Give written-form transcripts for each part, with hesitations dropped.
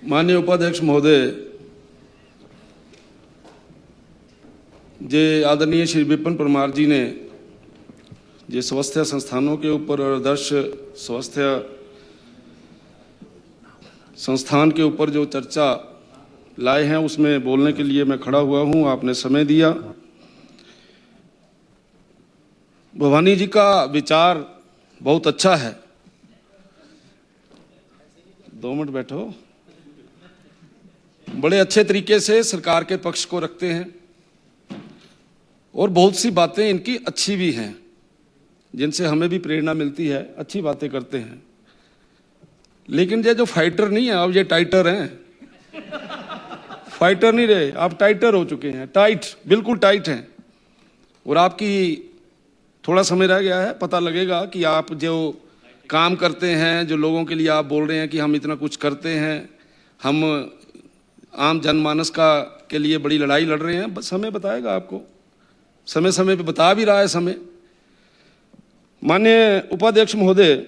माननीय उपाध्यक्ष महोदय, जे आदरणीय श्री विपिन परमार जी ने जे स्वास्थ्य संस्थानों के ऊपर और आदर्श स्वास्थ्य संस्थान के ऊपर जो चर्चा लाए हैं उसमें बोलने के लिए मैं खड़ा हुआ हूं। आपने समय दिया। भवानी जी का विचार बहुत अच्छा है। 2 मिनट बैठो। बड़े अच्छे तरीके से सरकार के पक्ष को रखते हैं और बहुत सी बातें इनकी अच्छी भी हैं जिनसे हमें भी प्रेरणा मिलती है। अच्छी बातें करते हैं, लेकिन ये जो फाइटर नहीं है, अब ये टाइटर हैं। फाइटर नहीं रहे, आप टाइटर हो चुके हैं। टाइट, बिल्कुल टाइट हैं। और आपकी थोड़ा समय रह गया है, पता लगेगा कि आप जो काम करते हैं, जो लोगों के लिए आप बोल रहे हैं कि हम इतना कुछ करते हैं, हम आम जनमानस के लिए बड़ी लड़ाई लड़ रहे हैं, बस समय बताएगा आपको। समय समय पे बता भी रहा है समय। माननीय उपाध्यक्ष महोदय,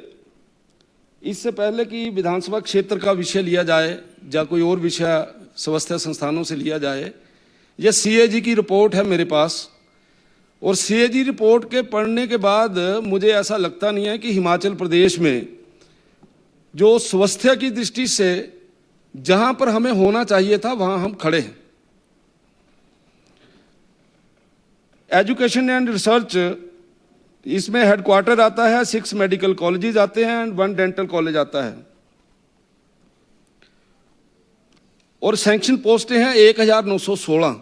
इससे पहले कि विधानसभा क्षेत्र का विषय लिया जाए या कोई और विषय स्वास्थ्य संस्थानों से लिया जाए, यह सीएजी की रिपोर्ट है मेरे पास। और सीएजी रिपोर्ट के पढ़ने के बाद मुझे ऐसा लगता नहीं है कि हिमाचल प्रदेश में जो स्वास्थ्य की दृष्टि से जहां पर हमें होना चाहिए था वहां हम खड़े हैं। एजुकेशन एंड रिसर्च, इसमें हेडक्वार्टर आता है, 6 मेडिकल कॉलेजेस आते हैं एंड 1 डेंटल कॉलेज आता है। और सैंक्शन पोस्टें हैं 1916।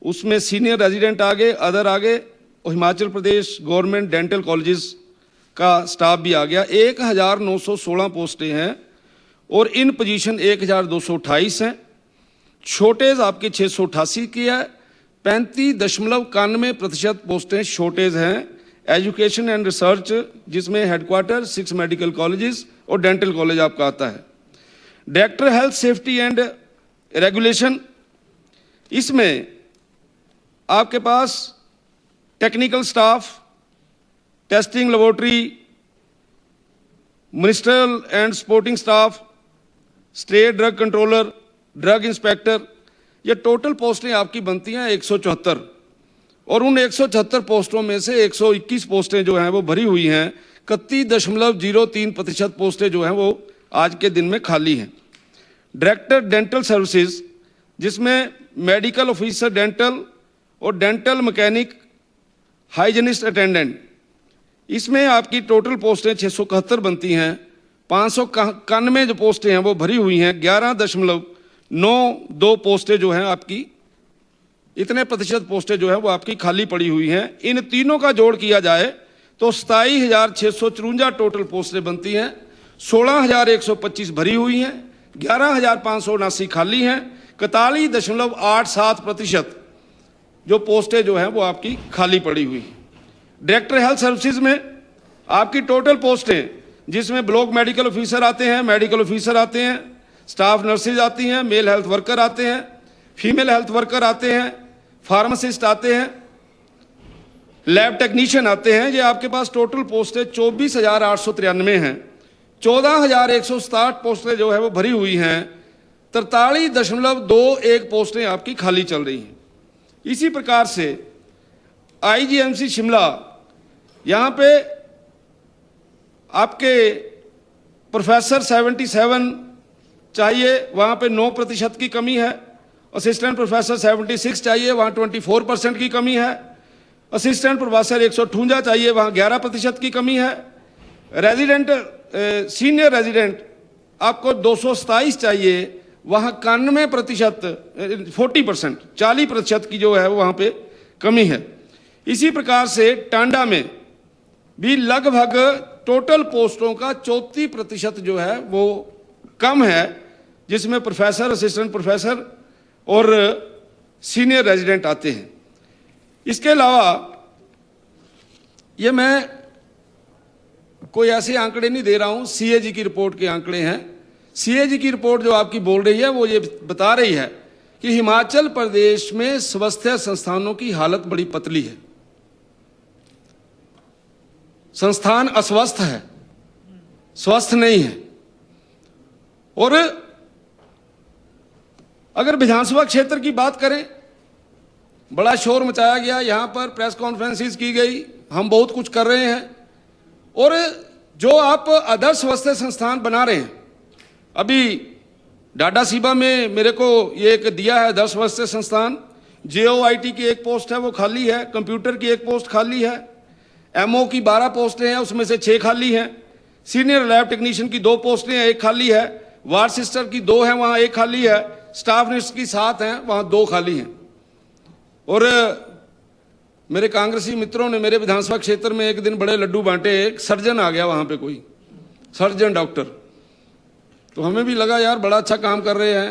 उसमें सीनियर रेजिडेंट आगे, अदर आगे, और Himachal Pradesh government dental colleges का स्टाफ भी आ गया। 1916 पोस्टें हैं और इन पोजीशन 1228 हैं। शॉर्टेज आपकी 688 की है। 35.91% पोस्टें शॉर्टेज हैं। एजुकेशन एंड रिसर्च, जिसमें हेडक्वार्टर 6 मेडिकल कॉलेजेस और डेंटल कॉलेज आपका आता है। Director health safety and regulation, इसमें आपके पास technical staff, testing laboratory, ministerial and supporting staff, state drug controller, drug inspector, ये टोटल पोस्टें आपकी बनती हैं 174। और उन 174 पोस्टों में से 121 पोस्टें जो हैं वो भरी हुई हैं। 31.03% पोस्टें जो हैं वो आज के दिन में खाली हैं। डायरेक्टर डेंटल सर्विसेज, जिसमें मेडिकल ऑफिसर डेंटल और डेंटल मैकेनिक, हाइजीनिस्ट अटेंडेंट, इसमें आपकी टोटल पोस्टें 671 बनती हैं। 591 जो पोस्टें हैं वो भरी हुई हैं। 11.92 पोस्टें जो हैं आपकी, इतने प्रतिशत पोस्टें जो हैं वो आपकी खाली पड़ी हुई हैं। इन तीनों का जोड़ किया जाए तो 27,654 टोटल पोस्टें बनती हैं। 16,125 भरी हुई हैं, 11,579 खाली हैं। 41.87% जो पोस्टें जो हैं वो आपकी खाली पड़ी हुई हैं। डायरेक्टर हेल्थ सर्विसेज में आपकी टोटल पोस्टें, जिसमें ब्लॉक मेडिकल ऑफिसर आते हैं, मेडिकल ऑफिसर आते हैं, स्टाफ नर्सेज आती हैं, मेल हेल्थ वर्कर आते हैं, फीमेल हेल्थ वर्कर आते हैं, फार्मासिस्ट आते हैं, लैब टेक्नीशियन आते हैं। ये आपके पास टोटल पोस्टें 24,893 हैं। 14,167 पोस्टें जो है वो भरी हुई हैं। 43.21 पोस्टें आपकी खाली चल रही हैं। इसी प्रकार से आईजीएमसी शिमला, यहाँ पे आपके प्रोफेसर 77 चाहिए, वहाँ पे 9% की कमी है। असिस्टेंट प्रोफेसर 76 चाहिए, वहाँ 24% की कमी है। असिस्टेंट प्रोफेसर 158 चाहिए, वहाँ 11% की कमी है। रेजिडेंट सीनियर रेजिडेंट आपको 227 चाहिए, वहाँ 91%, 40% की जो है वहाँ पे कमी है। इसी प्रकार से टांडा में भी लगभग टोटल पोस्टों का 34% जो है वो कम है, जिसमें प्रोफेसर, असिस्टेंट प्रोफेसर और सीनियर रेजिडेंट आते हैं। इसके अलावा ये मैं कोई ऐसे आंकड़े नहीं दे रहा हूं, सीएजी की रिपोर्ट के आंकड़े हैं। सीएजी की रिपोर्ट जो आपकी बोल रही है वो ये बता रही है कि हिमाचल प्रदेश में स्वास्थ्य संस्थानों की हालत बड़ी पतली है। संस्थान अस्वस्थ है, स्वस्थ नहीं है। और अगर विधानसभा क्षेत्र की बात करें, बड़ा शोर मचाया गया, यहाँ पर प्रेस कॉन्फ्रेंसेस की गई, हम बहुत कुछ कर रहे हैं। और जो आप आदर्श स्वास्थ्य संस्थान बना रहे हैं, अभी डाडा सीबा में मेरे को ये एक दिया है आदर्श स्वास्थ्य संस्थान, JOIT की एक पोस्ट है वो खाली है, कंप्यूटर की एक पोस्ट खाली है, MO की 12 पोस्टें हैं, उसमें से 6 खाली हैं, सीनियर लैब टेक्नीशियन की 2 पोस्टें हैं, 1 खाली है, वार्ड सिस्टर की 2 हैं, वहाँ 1 खाली है, स्टाफ नर्स की 7 हैं, वहाँ 2 खाली हैं। और मेरे कांग्रेसी मित्रों ने मेरे विधानसभा क्षेत्र में एक दिन बड़े लड्डू बांटे, एक सर्जन आ गया वहाँ पे, कोई सर्जन डॉक्टर, तो हमें भी लगा यार बड़ा अच्छा काम कर रहे हैं,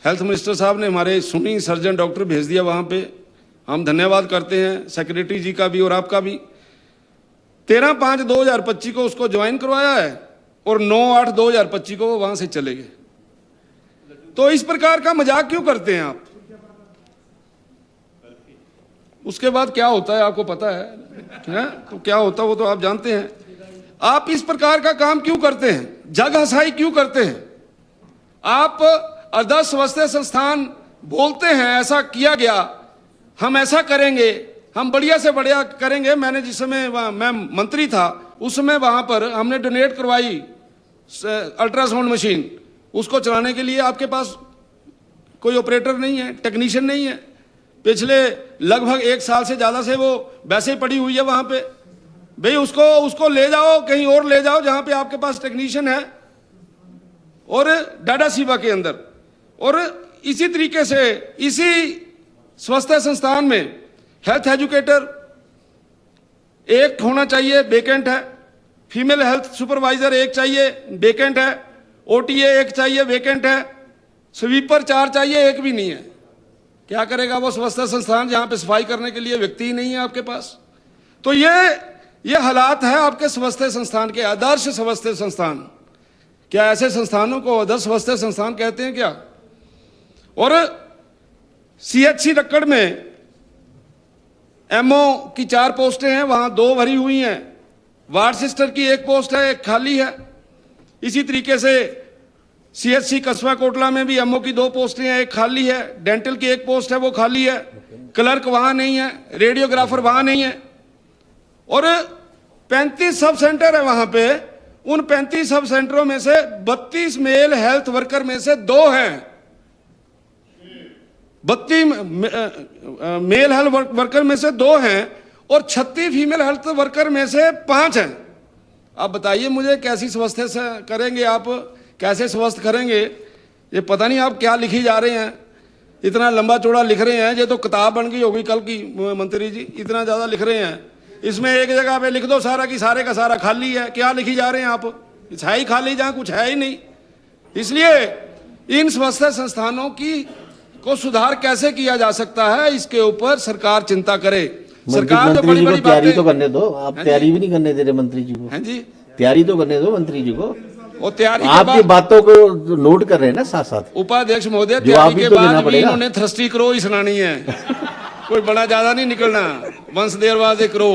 हेल्थ मिनिस्टर साहब ने हमारे सुनी, सर्जन डॉक्टर भेज दिया वहाँ पे, हम धन्यवाद करते हैं सेक्रेटरी जी का भी और आपका भी। 13/5/2025 को उसको ज्वाइन करवाया है और 9/8/2025 को वो वहाँ से चले गए। तो इस प्रकार का मजाक क्यों करते हैं आप? उसके बाद क्या होता है आपको पता है? तो क्या होता है वो तो आप जानते हैं। आप इस प्रकार का काम क्यों करते हैं? जग हंसाई क्यों करते हैं? आप आदर्श स्वास्थ्य संस्थान बोलते हैं, ऐसा किया गया, हम ऐसा करेंगे, हम बढ़िया से बढ़िया करेंगे। मैंने जिस समय मैं मंत्री था उस समय वहां पर हमने डोनेट करवाई अल्ट्रासाउंड मशीन, उसको चलाने के लिए आपके पास कोई ऑपरेटर नहीं है, टेक्नीशियन नहीं है। पिछले लगभग 1 साल से ज्यादा से वो वैसे ही पड़ी हुई है वहां पे। भाई उसको ले जाओ, कहीं और ले जाओ जहां पे आपके पास टेक्नीशियन है, और डाडा सीबा के अंदर। और इसी तरीके से इसी स्वास्थ्य संस्थान में हेल्थ एजुकेटर 1 होना चाहिए, वेकेंट है। फीमेल हेल्थ सुपरवाइजर 1 चाहिए, वेकेंट है। OTA 1 चाहिए, वेकेंट है। स्वीपर 4 चाहिए, 1 भी नहीं है। क्या करेगा वो स्वास्थ्य संस्थान जहां पे सफाई करने के लिए व्यक्ति ही नहीं है आपके पास? तो ये हालात है आपके स्वास्थ्य संस्थान के, आदर्श स्वास्थ्य संस्थान। क्या ऐसे संस्थानों को आदर्श स्वास्थ्य संस्थान कहते हैं क्या? और CHC रक्कड़ में MO की 4 पोस्टें हैं, वहां 2 भरी हुई हैं। वार्ड सिस्टर की 1 पोस्ट है, 1 खाली है। इसी तरीके से CHC कस्बा कोटला में भी MO की 2 पोस्टें हैं, 1 खाली है। डेंटल की 1 पोस्ट है, वो खाली है। क्लर्क वहां नहीं है, रेडियोग्राफर वहां नहीं है। और 35 सब सेंटर है वहां पे। उन 35 सब सेंटरों में से 32 मेल हेल्थ वर्कर में से 2 हैं, 32 मेल हेल्थ वर्कर में से 2 हैं, और 36 फीमेल हेल्थ वर्कर में से 5 हैं। आप बताइए मुझे कैसी स्वास्थ्य से करेंगे आप? कैसे स्वस्थ करेंगे? ये पता नहीं आप क्या लिखी जा रहे हैं, इतना लंबा चौड़ा लिख रहे हैं। ये तो किताब बन गई होगी कल की मंत्री जी, इतना ज्यादा लिख रहे हैं। इसमें एक जगह पे लिख दो सारा की सारे का सारा खाली है। क्या लिखी जा रहे हैं आप? है ही खाली, जहां कुछ है ही नहीं। इसलिए इन स्वास्थ्य संस्थानों को सुधार कैसे किया जा सकता है, इसके ऊपर सरकार चिंता करे। सरकार तो बड़ी बड़ी तैयारी तो करने दो, आप तैयारी भी नहीं करने दे रहे मंत्री जी को। हैं जी, तैयारी तो करने दो मंत्री जी को। और तैयारी आपकी बातों को नोट कर रहे हैं ना साथ साथ। उपाध्यक्ष महोदय, तैयारी के बाद भी इन्होंने थ्रस्टी क्रो ही सुनानी है। कोई बड़ा ज्यादा नहीं निकलना, once there was a crow,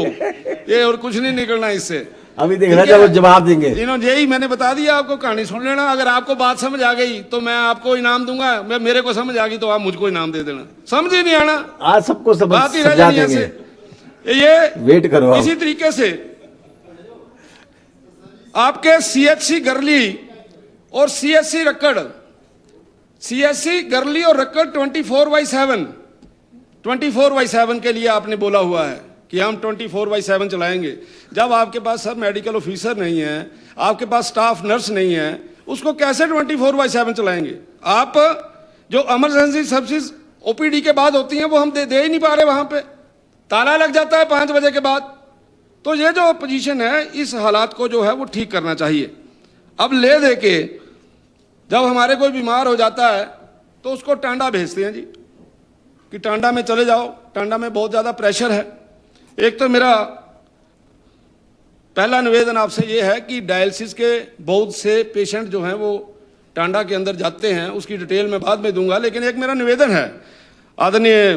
ये और कुछ नहीं निकलना इससे। अभी देखना जब जवाब देंगे। इन्होंने यही मैंने बता दिया आपको, कहानी सुन लेना। अगर आपको बात समझ आ गई तो मैं आपको इनाम दूंगा, मेरे को समझ आ गई तो आप मुझको इनाम दे देना। समझ ही नहीं आना, आज सबको बात ही रह जानी ऐसे। ये वेट करो। इसी तरीके से आपके CHC गरली और CHC रक्कड़, CHC गरली और रक्कड़ 24/7 के लिए आपने बोला हुआ है कि हम 24/7 चलाएंगे। जब आपके पास सर मेडिकल ऑफिसर नहीं है, आपके पास स्टाफ नर्स नहीं है, उसको कैसे 24/7 चलाएंगे? आप जो इमरजेंसी सर्विसेज OPD के बाद होती हैं वो हम दे ही नहीं पा रहे। वहां पे ताला लग जाता है 5 बजे के बाद। तो ये जो पोजीशन है, इस हालात को जो है वो ठीक करना चाहिए। अब ले दे के जब हमारे कोई बीमार हो जाता है तो उसको टांडा भेजते हैं जी, कि टांडा में चले जाओ, टांडा में बहुत ज्यादा प्रेशर है। एक तो मेरा पहला निवेदन आपसे ये है कि डायलिसिस के बहुत से पेशेंट जो हैं वो टांडा के अंदर जाते हैं, उसकी डिटेल मैं बाद में दूंगा। लेकिन एक मेरा निवेदन है, आदरणीय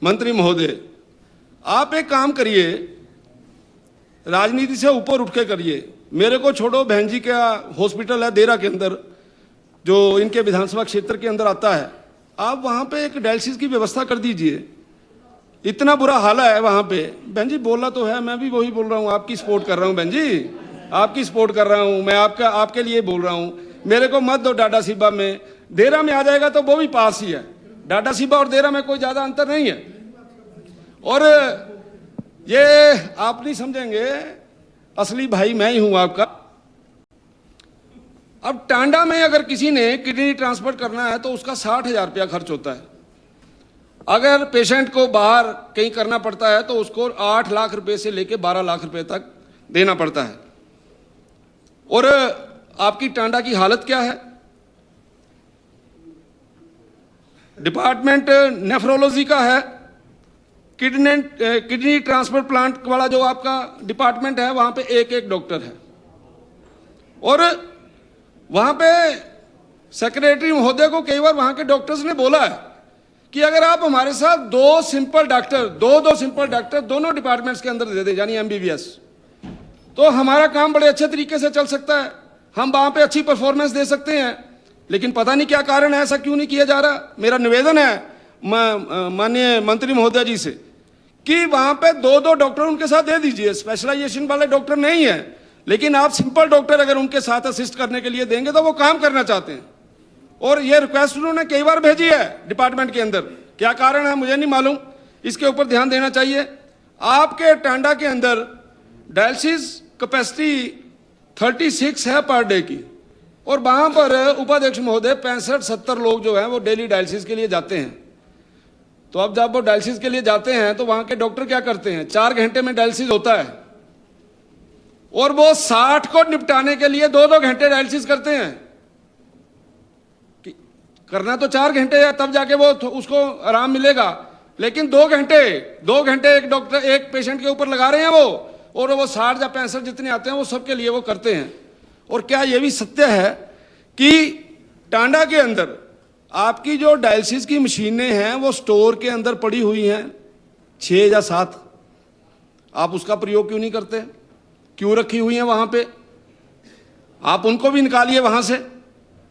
मंत्री महोदय, आप एक काम करिए, राजनीति से ऊपर उठ के करिए। मेरे को छोड़ो, बहन जी का हॉस्पिटल है देरा के अंदर, जो इनके विधानसभा क्षेत्र के अंदर आता है, आप वहां पे एक डायलिसिस की व्यवस्था कर दीजिए। इतना बुरा हाल है वहां पे। बहन जी बोला तो है, मैं भी वही बोल रहा हूँ, आपकी सपोर्ट कर रहा हूँ बहन जी, आपकी सपोर्ट कर रहा हूँ मैं, आपके लिए बोल रहा हूँ। मेरे को मत दो डाडा सिबा में, देरा में आ जाएगा तो वो भी पास ही है। डाडा सिबा और देरा में कोई ज्यादा अंतर नहीं है। और ये आप नहीं समझेंगे, असली भाई मैं ही हूं आपका। अब टांडा में अगर किसी ने किडनी ट्रांसप्लांट करना है तो उसका 60,000 रुपया खर्च होता है। अगर पेशेंट को बाहर कहीं करना पड़ता है तो उसको 8 लाख रुपए से लेकर 12 लाख रुपए तक देना पड़ता है। और आपकी टांडा की हालत क्या है? डिपार्टमेंट नेफ्रोलॉजी का है, किडनी ट्रांसप्लांट प्लांट वाला जो आपका डिपार्टमेंट है, वहां पे एक डॉक्टर है। और वहां पे सेक्रेटरी महोदय को कई बार वहां के डॉक्टर्स ने बोला है कि अगर आप हमारे साथ दो सिंपल डॉक्टर दोनों डिपार्टमेंट्स के अंदर दे दे, यानी एमबीबीएस, तो हमारा काम बड़े अच्छे तरीके से चल सकता है, हम वहां पे अच्छी परफॉर्मेंस दे सकते हैं। लेकिन पता नहीं क्या कारण है, ऐसा क्यों नहीं किया जा रहा। मेरा निवेदन है माननीय मंत्री महोदय जी से कि वहां पे दो डॉक्टर उनके साथ दे दीजिए। स्पेशलाइजेशन वाले डॉक्टर नहीं है, लेकिन आप सिंपल डॉक्टर अगर उनके साथ असिस्ट करने के लिए देंगे तो वो काम करना चाहते हैं। और ये रिक्वेस्ट उन्होंने कई बार भेजी है डिपार्टमेंट के अंदर। क्या कारण है मुझे नहीं मालूम, इसके ऊपर ध्यान देना चाहिए। आपके टांडा के अंदर डायलिसिस कैपेसिटी 36 है पर डे की, और वहां पर उपाध्यक्ष महोदय 65-70 लोग जो हैं वो डेली डायलिसिस के लिए जाते हैं। तो अब जब वो डायलिसिस के लिए जाते हैं तो वहां के डॉक्टर क्या करते हैं, 4 घंटे में डायलिसिस होता है और वो 60 को निपटाने के लिए 2-2 घंटे डायलिसिस करते हैं। करना तो 4 घंटे है, तब जाके वो उसको आराम मिलेगा, लेकिन 2 घंटे एक डॉक्टर एक पेशेंट के ऊपर लगा रहे हैं वो, और वो 60 या 65 जितने आते हैं वो सबके लिए वो करते हैं। और क्या ये भी सत्य है कि टांडा के अंदर आपकी जो डायलिसिस की मशीनें हैं वो स्टोर के अंदर पड़ी हुई हैं 6 या 7, आप उसका प्रयोग क्यों नहीं करते? क्यों रखी हुई हैं वहां पे? आप उनको भी निकालिए वहां से।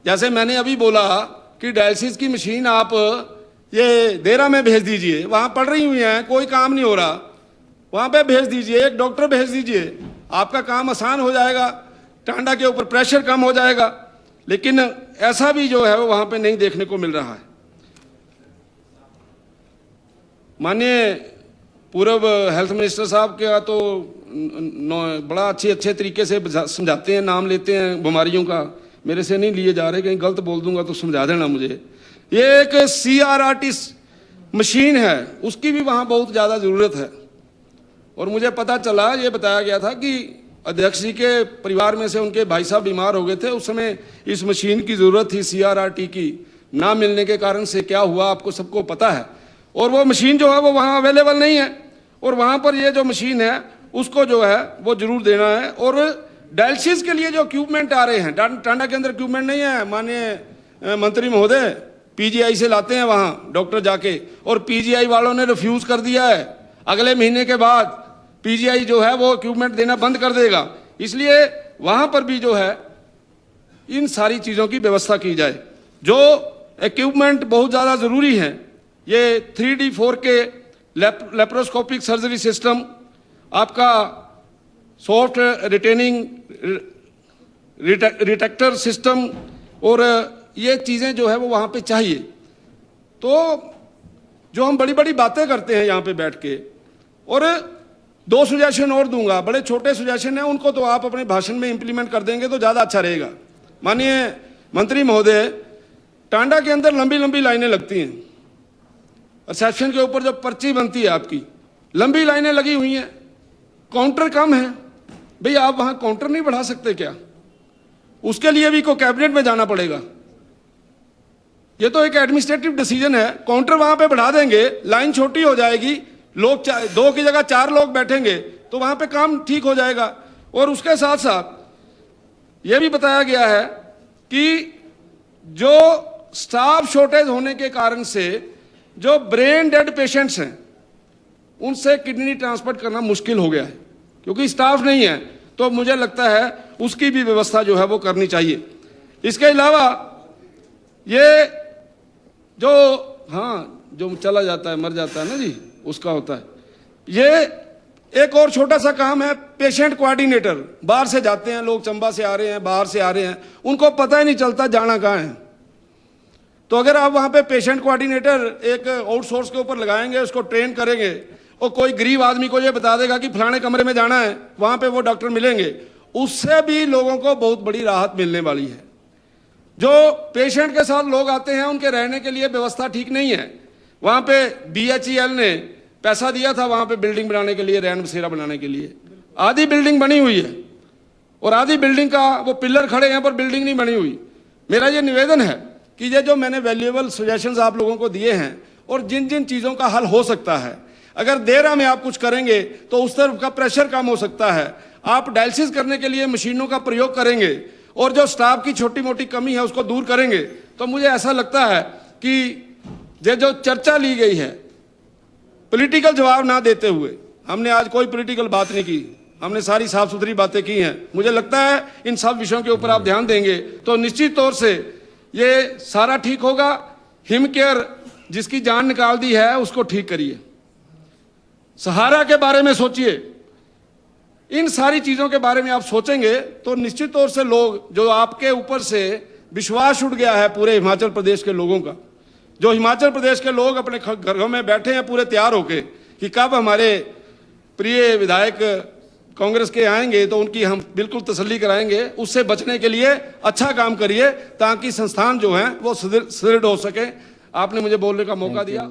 जैसे मैंने अभी बोला कि डायलिसिस की मशीन आप ये देरा में भेज दीजिए, वहां पड़ रही हुई हैं, कोई काम नहीं हो रहा, वहां पे भेज दीजिए, एक डॉक्टर भेज दीजिए, आपका काम आसान हो जाएगा, टांडा के ऊपर प्रेशर कम हो जाएगा। लेकिन ऐसा भी जो है वो वहां पे नहीं देखने को मिल रहा है। माननीय पूर्व हेल्थ मिनिस्टर साहब का तो बड़ा अच्छे तरीके से समझाते हैं, नाम लेते हैं बीमारियों का, मेरे से नहीं लिए जा रहे, कहीं गलत बोल दूंगा तो समझा देना मुझे। ये एक CRRT मशीन है, उसकी भी वहां बहुत ज्यादा जरूरत है। और मुझे पता चला, ये बताया गया था कि अध्यक्ष जी के परिवार में से उनके भाई साहब बीमार हो गए थे, उस समय इस मशीन की जरूरत थी। CRRT की ना मिलने के कारण से क्या हुआ आपको सबको पता है। और वो मशीन जो है वो वहां अवेलेबल नहीं है, और वहां पर ये जो मशीन है उसको जो है वो जरूर देना है। और डायलिसिस के लिए जो इक्विपमेंट आ रहे हैं, टांडा के अंदर इक्विपमेंट नहीं है माननीय मंत्री महोदय, PGI से लाते हैं वहां डॉक्टर जाके, और PGI वालों ने रिफ्यूज कर दिया है। अगले महीने के बाद PGI जो है वो इक्विपमेंट देना बंद कर देगा। इसलिए वहां पर भी जो है इन सारी चीजों की व्यवस्था की जाए। जो इक्विपमेंट बहुत ज्यादा जरूरी है, ये 3D 4K laparoscopic surgery system, आपका सॉफ्ट रिटेनिंग रिटेक्टर सिस्टम, और ये चीजें जो है वो वहां पे चाहिए। तो जो हम बड़ी बड़ी बातें करते हैं यहाँ पे बैठ के, और 2 सुजेशन और दूंगा, बड़े छोटे सुजेशन हैं, उनको तो आप अपने भाषण में इंप्लीमेंट कर देंगे तो ज्यादा अच्छा रहेगा। माननीय मंत्री महोदय, टांडा के अंदर लंबी लंबी लाइनें लगती हैं, रिसेप्शन के ऊपर जो पर्ची बनती है आपकी, लंबी लाइनें लगी हुई हैं, काउंटर कम है। भाई आप वहां काउंटर नहीं बढ़ा सकते क्या? उसके लिए भी को कैबिनेट में जाना पड़ेगा। ये तो एक एडमिनिस्ट्रेटिव डिसीजन है। काउंटर वहां पे बढ़ा देंगे, लाइन छोटी हो जाएगी, लोग 2 की जगह 4 लोग बैठेंगे तो वहां पे काम ठीक हो जाएगा। और उसके साथ साथ यह भी बताया गया है कि जो स्टाफ शॉर्टेज होने के कारण से जो ब्रेन डेड पेशेंट्स हैं उनसे किडनी ट्रांसप्लांट करना मुश्किल हो गया है, क्योंकि स्टाफ नहीं है। तो मुझे लगता है उसकी भी व्यवस्था जो है वो करनी चाहिए। इसके अलावा ये जो हाँ जो चला जाता है मर जाता है ना जी, उसका होता है। ये एक और छोटा सा काम है, पेशेंट कोऑर्डिनेटर। बाहर से जाते हैं लोग, चंबा से आ रहे हैं, बाहर से आ रहे हैं, उनको पता ही नहीं चलता जाना कहाँ है। तो अगर आप वहां पे पेशेंट कोऑर्डिनेटर एक आउटसोर्स के ऊपर लगाएंगे, उसको ट्रेन करेंगे, और कोई गरीब आदमी को ये बता देगा कि फलाने कमरे में जाना है, वहां पे वो डॉक्टर मिलेंगे, उससे भी लोगों को बहुत बड़ी राहत मिलने वाली है। जो पेशेंट के साथ लोग आते हैं, उनके रहने के लिए व्यवस्था ठीक नहीं है। वहां पे BHEL ने पैसा दिया था वहां पे बिल्डिंग बनाने के लिए, रैन बसेरा बनाने के लिए। आधी बिल्डिंग बनी हुई है और आधी बिल्डिंग का वो पिलर खड़े हैं पर बिल्डिंग नहीं बनी हुई। मेरा ये निवेदन है कि ये जो मैंने वैल्यूएबल सजेशंस आप लोगों को दिए हैं और जिन जिन चीजों का हल हो सकता है, अगर देरा में आप कुछ करेंगे तो उस तरफ का प्रेशर कम हो सकता है। आप डायलिसिस करने के लिए मशीनों का प्रयोग करेंगे और जो स्टाफ की छोटी मोटी कमी है उसको दूर करेंगे, तो मुझे ऐसा लगता है कि ये जो चर्चा ली गई है, पॉलिटिकल जवाब ना देते हुए, हमने आज कोई पॉलिटिकल बात नहीं की, हमने सारी साफ सुथरी बातें की हैं। मुझे लगता है इन सब विषयों के ऊपर आप ध्यान देंगे तो निश्चित तौर से ये सारा ठीक होगा। हिमकेयर जिसकी जान निकाल दी है उसको ठीक करिए, सहारा के बारे में सोचिए, इन सारी चीजों के बारे में आप सोचेंगे तो निश्चित तौर से लोग, जो आपके ऊपर से विश्वास उठ गया है पूरे हिमाचल प्रदेश के लोगों का, जो हिमाचल प्रदेश के लोग अपने घरों में बैठे हैं पूरे तैयार होके कि कब हमारे प्रिय विधायक कांग्रेस के आएंगे तो उनकी हम बिल्कुल तसल्ली कराएंगे। उससे बचने के लिए अच्छा काम करिए ताकि संस्थान जो है वो सुदृढ़ हो सके। आपने मुझे बोलने का मौका दिया।